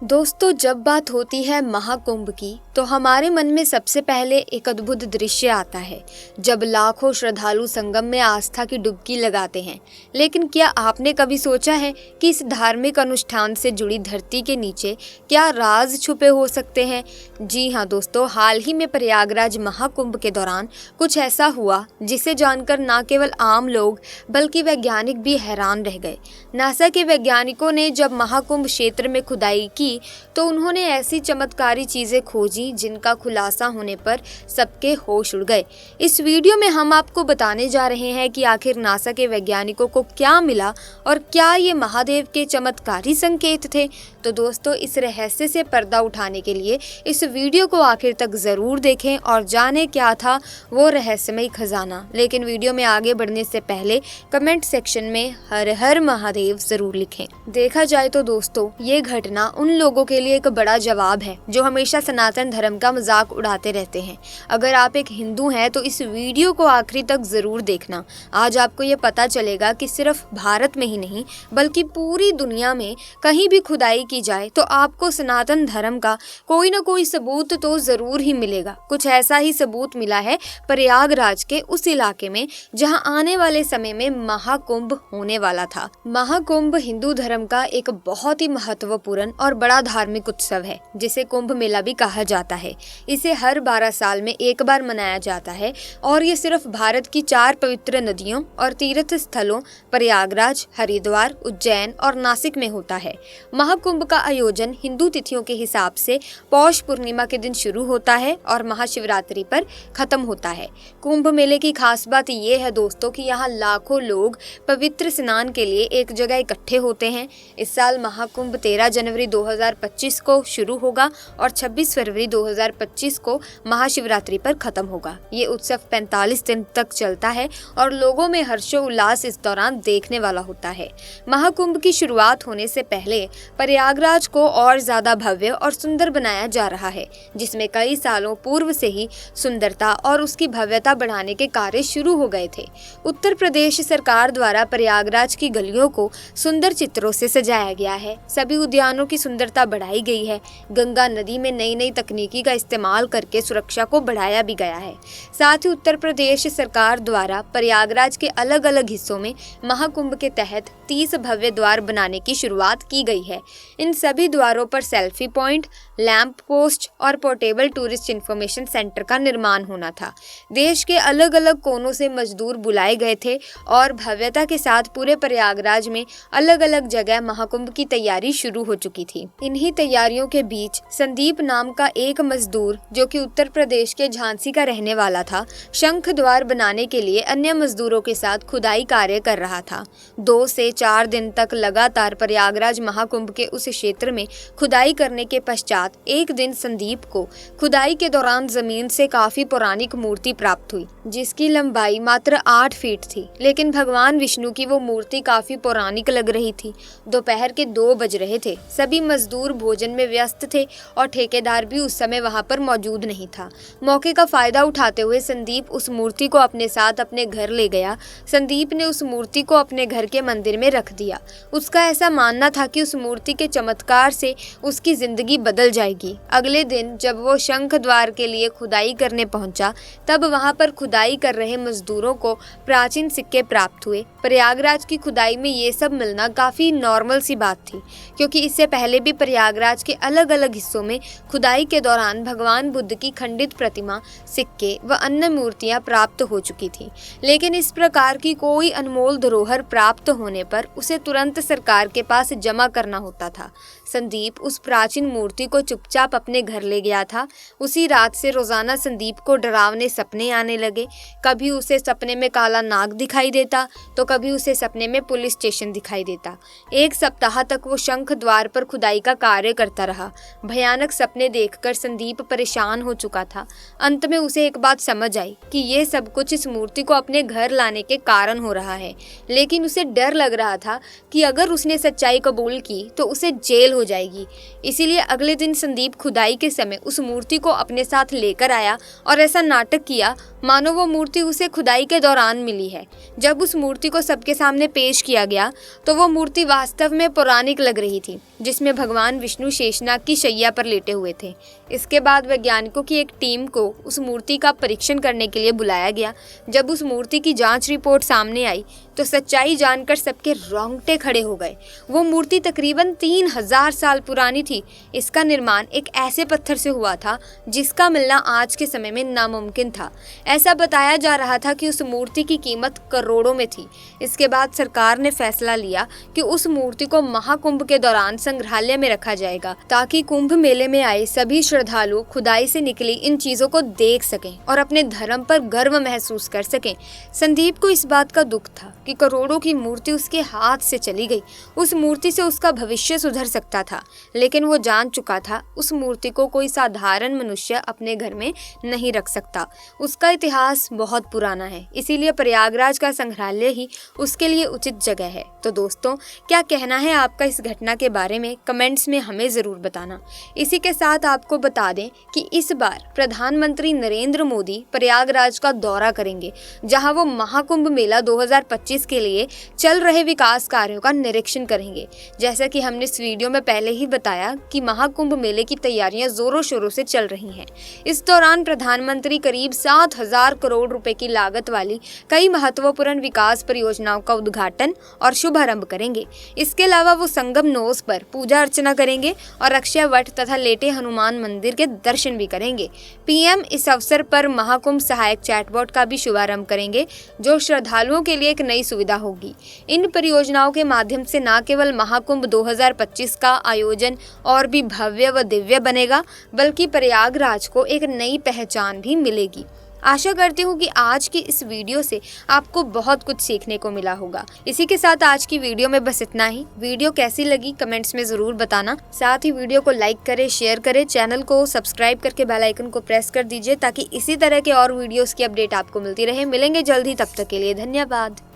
दोस्तों, जब बात होती है महाकुंभ की तो हमारे मन में सबसे पहले एक अद्भुत दृश्य आता है जब लाखों श्रद्धालु संगम में आस्था की डुबकी लगाते हैं। लेकिन क्या आपने कभी सोचा है कि इस धार्मिक अनुष्ठान से जुड़ी धरती के नीचे क्या राज छुपे हो सकते हैं? जी हाँ दोस्तों, हाल ही में प्रयागराज महाकुंभ के दौरान कुछ ऐसा हुआ जिसे जानकर न केवल आम लोग बल्कि वैज्ञानिक भी हैरान रह गए। नासा के वैज्ञानिकों ने जब महाकुंभ क्षेत्र में खुदाई की तो उन्होंने ऐसी चमत्कारी चीजें खोजी जिनका खुलासा होने पर सबके होश उड़ गए। इस वीडियो में हम आपको बताने जा रहे हैं कि आखिर नासा के वैज्ञानिकों को क्या मिला और क्या ये महादेव के चमत्कारी संकेत थे। तो दोस्तों, इस रहस्य से पर्दा उठाने के लिए इस वीडियो को आखिर तक जरूर देखें और जाने क्या था वो रहस्यमय खजाना। लेकिन वीडियो में आगे बढ़ने से पहले कमेंट सेक्शन में हर हर महादेव जरूर लिखें। देखा जाए तो दोस्तों, ये घटना उन लोगों के लिए एक बड़ा जवाब है जो हमेशा सनातन धर्म का मजाक उड़ाते रहते हैं। अगर आप एक हिंदू हैं तो इस वीडियो को आखिरी तक जरूर देखना। आज आपको ये पता चलेगा कि सिर्फ भारत में ही नहीं बल्कि पूरी दुनिया में कहीं भी खुदाई की जाए तो आपको सनातन धर्म का कोई ना कोई सबूत तो जरूर ही मिलेगा। कुछ ऐसा ही सबूत मिला है प्रयागराज के उस इलाके में जहां आने वाले समय में महाकुंभ होने वाला था। महाकुंभ हिंदू धर्म का एक बहुत ही महत्वपूर्ण और बड़ा धार्मिक उत्सव है जिसे कुंभ मेला भी कहा जाता है। इसे हर 12 साल में एक बार मनाया जाता है और ये सिर्फ भारत की 4 पवित्र नदियों और तीर्थ स्थलों प्रयागराज, हरिद्वार, उज्जैन और नासिक में होता है। महाकुंभ का आयोजन हिंदू तिथियों के हिसाब से पौष पूर्णिमा के दिन शुरू होता है और महाशिवरात्रि पर खत्म होता है। कुंभ मेले की खास बात ये है दोस्तों कि यहाँ लाखों लोग पवित्र स्नान के लिए एक जगह इकट्ठे होते हैं। इस साल महाकुंभ 13 जनवरी 2025 को शुरू होगा और 26 फरवरी 2025 को महाशिवरात्रि पर खत्म होगा। ये उत्सव 45 दिन तक चलता है और लोगों में हर्षोल्लास इस दौरान देखने वाला होता है। महाकुंभ की शुरुआत होने से पहले प्रयागराज को और ज्यादा भव्य और सुंदर बनाया जा रहा है, जिसमें कई सालों पूर्व से ही सुंदरता और उसकी भव्यता बढ़ाने के कार्य शुरू हो गए थे। उत्तर प्रदेश सरकार द्वारा प्रयागराज की गलियों को सुंदर चित्रों से सजाया गया है। सभी उद्यानों की सुंदरता बढ़ाई गई है। गंगा नदी में नई नई तकनीकी का इस्तेमाल करके सुरक्षा को बढ़ाया भी गया है। साथ ही उत्तर प्रदेश सरकार द्वारा प्रयागराज के अलग अलग हिस्सों में महाकुंभ के तहत 30 भव्य द्वार बनाने की शुरुआत की गई है। इन सभी द्वारों पर सेल्फी पॉइंट, लैंप पोस्ट और पोर्टेबल टूरिस्ट इंफॉर्मेशन सेंटर का निर्माण होना था। देश के अलग अलग कोनों से मजदूर बुलाए गए थे और भव्यता के साथ पूरे प्रयागराज में अलग अलग जगह महाकुंभ की तैयारी शुरू हो चुकी थी। इन्हीं तैयारियों के बीच संदीप नाम का एक मजदूर जो कि उत्तर प्रदेश के झांसी का रहने वाला था, शंख द्वार बनाने के लिए अन्य मजदूरों के साथ खुदाई कार्य कर रहा था। 2 से 4 दिन तक लगातार प्रयागराज महाकुंभ के उस क्षेत्र में खुदाई करने के पश्चात एक दिन संदीप को खुदाई के दौरान जमीन से काफी पौराणिक मूर्ति प्राप्त हुई जिसकी लंबाई मात्र 8 फीट थी। लेकिन भगवान विष्णु की वो मूर्ति काफी पौराणिक लग रही थी। दोपहर के 2 बज रहे थे। सभी मजदूर भोजन में व्यस्त थे और ठेकेदार भी उस समय वहां पर मौजूद नहीं था। मौके का फायदा उठाते हुए संदीप उस मूर्ति को अपने साथ अपने घर ले गया। संदीप ने उस मूर्ति को अपने घर के मंदिर में रख दिया। उसका ऐसा मानना था कि उस मूर्ति के चमत्कार से उसकी जिंदगी बदल जाएगी। अगले दिन जब वो शंख द्वार के लिए खुदाई करने पहुंचा तब वहां पर खुदाई कर रहे मजदूरों को प्राचीन सिक्के प्राप्त हुए। प्रयागराज की खुदाई में ये सब मिलना काफी नॉर्मल सी बात थी क्योंकि इससे पहले भी प्रयागराज के अलग अलग हिस्सों में खुदाई के दौरान भगवान बुद्ध की खंडित प्रतिमा, सिक्के व अन्य मूर्तियां प्राप्त हो चुकी थी। लेकिन इस प्रकार की कोई अनमोल धरोहर प्राप्त होने पर उसे तुरंत सरकार के पास जमा करना होता था। संदीप उस प्राचीन मूर्ति को चुपचाप अपने घर ले गया था। उसी रात से रोजाना संदीप को डरावने सपने आने लगे। कभी उसे सपने में काला नाग दिखाई देता तो कभी उसे सपने में पुलिस स्टेशन दिखाई देता। 1 सप्ताह तक वो शंख द्वार पर खुदाई का कार्य करता रहा। भयानक सपने देखकर देखकर संदीप परेशान हो चुका था। अंत में उसे एक बात समझ आई कि ये सब कुछ इस मूर्ति को अपने घर लाने के कारण हो रहा है, लेकिन उसे डर लग रहा था कि अगर उसने सच्चाई कबूल की तो उसे जेल हो जाएगी। इसीलिए अगले दिन संदीप खुदाई के समय उस मूर्ति को अपने साथ लेकर आया और ऐसा नाटक किया मानो वो मूर्ति उसे खुदाई के दौरान मिली है। जब उस मूर्ति को सबके सामने पेश किया गया तो वो मूर्ति वास्तव में पौराणिक लग रही थी, जिसमें भगवान विष्णु शेषनाग की शैया पर लेटे हुए थे। इसके बाद वैज्ञानिकों की एक टीम को उस मूर्ति का परीक्षण करने के लिए बुलाया गया। जब उस मूर्ति की जांच रिपोर्ट सामने आई तो सच्चाई जानकर सबके रोंगटे खड़े हो गए। वो मूर्ति तकरीबन 3000 साल पुरानी थी। इसका निर्माण एक ऐसे पत्थर से हुआ था जिसका मिलना आज के समय में नामुमकिन था। ऐसा बताया जा रहा था कि उस मूर्ति की कीमत करोड़ों में थी। इसके बाद सरकार ने फैसला लिया कि उस मूर्ति को महाकुंभ के दौरान संग्रहालय में रखा जाएगा, ताकि कुंभ मेले में आए सभी श्रद्धालु खुदाई से निकली इन चीजों को देख सकें और अपने धर्म पर गर्व महसूस कर सकें। संदीप को इस बात का दुख था कि करोड़ों की मूर्ति उसके हाथ से चली गई। उस मूर्ति से उसका भविष्य सुधर सकता था, लेकिन वो जान चुका था उस मूर्ति को कोई साधारण मनुष्य अपने घर में नहीं रख सकता। उसका इतिहास बहुत पुराना है, इसीलिए प्रयागराज का संग्रहालय ही उसके लिए उचित जगह है। तो दोस्तों, क्या कहना है आपका इस घटना के बारे में कमेंट्स में हमें जरूर बताना। इसी के साथ आपको बता दें कि इस बार प्रधानमंत्री नरेंद्र मोदी प्रयागराज का दौरा करेंगे, जहां वो महाकुंभ मेला 2025 के लिए चल रहे विकास कार्यों का निरीक्षण करेंगे। जैसा कि हमने इस वीडियो में पहले ही बताया कि महाकुंभ मेले की तैयारियां जोरों शोरों से चल रही हैं। इस दौरान प्रधानमंत्री करीब 7000 करोड़ रुपए की लागत वाली कई महत्वपूर्ण विकास परियोजनाओं का उद्घाटन और शुभारंभ करेंगे। इसके अलावा वो संगम नोस पर पूजा अर्चना करेंगे और अक्षय वट तथा लेटे हनुमान मंदिर के दर्शन भी करेंगे। पीएम इस अवसर पर महाकुंभ सहायक चैटबॉट का भी शुभारंभ करेंगे, जो श्रद्धालुओं के लिए एक नई सुविधा होगी। इन परियोजनाओं के माध्यम से न केवल महाकुंभ 2025 का आयोजन और भी भव्य व दिव्य बनेगा, बल्कि प्रयागराज को एक नई पहचान भी मिलेगी। आशा करती हूँ कि आज की इस वीडियो से आपको बहुत कुछ सीखने को मिला होगा। इसी के साथ आज की वीडियो में बस इतना ही। वीडियो कैसी लगी कमेंट्स में ज़रूर बताना। साथ ही वीडियो को लाइक करें, शेयर करें, चैनल को सब्सक्राइब करके बेल आइकन को प्रेस कर दीजिए, ताकि इसी तरह के और वीडियोस की अपडेट आपको मिलती रहे। मिलेंगे जल्द ही, तब तक के लिए धन्यवाद।